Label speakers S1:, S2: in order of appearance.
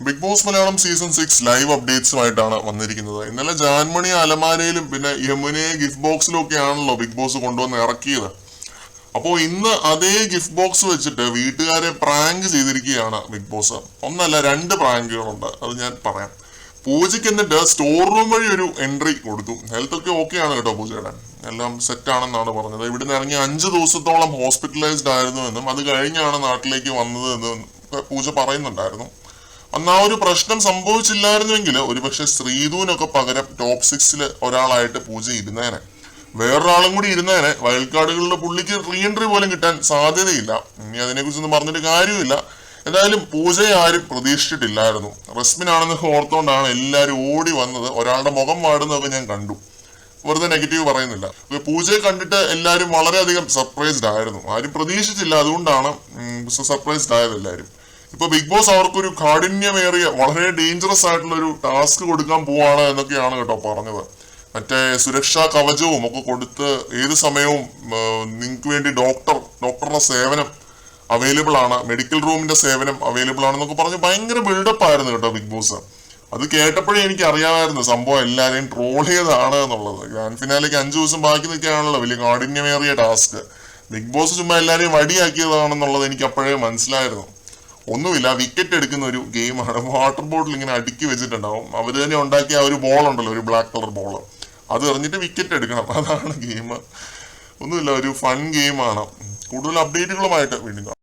S1: Big boss Malayalam season 6 live അപ്ഡേറ്റ്സുമായിട്ടാണ് വന്നിരിക്കുന്നത്. ഇന്നലെ ജാൻമണി അലമാരയിലും പിന്നെ യമുനയെ ഗിഫ്റ്റ് ബോക്സിലും ഒക്കെ ആണല്ലോ ബിഗ് ബോസ് കൊണ്ടുവന്ന് ഇറക്കിയത്. അപ്പോൾ ഇന്ന് അതേ ഗിഫ്റ്റ് ബോക്സ് വെച്ചിട്ട് വീട്ടുകാരെ പ്രാങ്ക് ചെയ്തിരിക്കുകയാണ് ബിഗ് ബോസ്. ഒന്നല്ല, 2 പ്രാങ്കുകളുണ്ട്, അത് ഞാൻ പറയാം. പൂജയ്ക്ക് എന്നിട്ട് സ്റ്റോർ റൂം വഴി ഒരു എൻട്രി കൊടുത്തു. ഹെൽത്ത് ഒക്കെ ഓക്കെ ആണ് കേട്ടോ, പൂജയുടെ എല്ലാം സെറ്റ് ആണെന്നാണ് പറഞ്ഞത്. ഇവിടുന്ന് ഇറങ്ങി 5 ദിവസത്തോളം ഹോസ്പിറ്റലൈസ്ഡ് ആയിരുന്നു എന്നും അത് കഴിഞ്ഞാണ് നാട്ടിലേക്ക് വന്നത് എന്നും പൂജ പറയുന്നുണ്ടായിരുന്നു. അന്ന് ആ ഒരു പ്രശ്നം സംഭവിച്ചില്ലായിരുന്നുവെങ്കിൽ ഒരുപക്ഷെ ശ്രീധുവിനൊക്കെ പകരം ടോപ്പ് 6 ഒരാളായിട്ട് പൂജ ഇരുന്നേനെ. വേറൊരാളും കൂടി ഇരുന്നേനെ. വൈൽഡ് കാർഡുകളിലെ പുള്ളിക്ക് റീ എൻട്രി പോലും കിട്ടാൻ സാധ്യതയില്ല. ഇനി അതിനെക്കുറിച്ചൊന്നും പറഞ്ഞിട്ട് കാര്യമില്ല. എന്തായാലും പൂജയെ ആരും പ്രതീക്ഷിച്ചിട്ടില്ലായിരുന്നു. റസ്മിനാണെന്ന് ഓർത്തോണ്ടാണ് എല്ലാവരും ഓടി വന്നത്. ഒരാളുടെ മുഖം വാടുന്നതൊക്കെ ഞാൻ കണ്ടു. വെറുതെ നെഗറ്റീവ് പറയുന്നില്ല. പൂജയെ കണ്ടിട്ട് എല്ലാവരും വളരെയധികം സർപ്രൈസ്ഡ് ആയിരുന്നു. ആരും പ്രതീക്ഷിച്ചില്ല, അതുകൊണ്ടാണ് സർപ്രൈസ്ഡ് ആയത് എല്ലാവരും. ഇപ്പൊ ബിഗ് ബോസ് അവർക്കൊരു കാഠിന്യമേറിയ വളരെ ഡേഞ്ചറസ് ആയിട്ടുള്ള ഒരു ടാസ്ക് കൊടുക്കാൻ പോവാണ് എന്നൊക്കെയാണ് കേട്ടോ പറഞ്ഞത്. മറ്റേ സുരക്ഷാ കവചവും ഒക്കെ കൊടുത്ത് ഏത് സമയവും നിങ്ങൾക്ക് വേണ്ടി ഡോക്ടറുടെ സേവനം അവൈലബിൾ ആണ്, മെഡിക്കൽ റൂമിന്റെ സേവനം അവൈലബിൾ ആണെന്നൊക്കെ പറഞ്ഞ് ഭയങ്കര ബിൽഡപ്പ് ആയിരുന്നു കേട്ടോ ബിഗ് ബോസ്. അത് കേട്ടപ്പോഴേ എനിക്ക് അറിയാമായിരുന്നു സംഭവം എല്ലാവരെയും ട്രോൾ ചെയ്താണ് എന്നുള്ളത്. ഗ്രാൻഡ് ഫിനാലേക്ക് 5 ദിവസം ബാക്കി നിൽക്കുകയാണല്ലോ വലിയ കാഠിന്യമേറിയ ടാസ്ക്. ബിഗ് ബോസ് ചുമ്മാ എല്ലാവരെയും വടിയാക്കിയതാണെന്നുള്ളത് എനിക്ക് അപ്പോഴേ മനസ്സിലായിരുന്നു. ഒന്നുമില്ല, വിക്കറ്റ് എടുക്കുന്ന ഒരു ഗെയിമാണ്. വാട്ടർ ബോട്ടിൽ ഇങ്ങനെ അടുക്കി വെച്ചിട്ടുണ്ടാവും. അവർ തന്നെ ഉണ്ടാക്കിയ ആ ഒരു ബോൾ ഉണ്ടല്ലോ, ഒരു ബ്ലാക്ക് കളർ ബോൾ, അത് എറിഞ്ഞിട്ട് വിക്കറ്റ് എടുക്കണം. അതാണ് ഗെയിം. ഒന്നുമില്ല, ഒരു ഫൺ ഗെയിമാണ്. കൂടുതൽ അപ്ഡേറ്റുകളുമായിട്ട് വീണ്ടും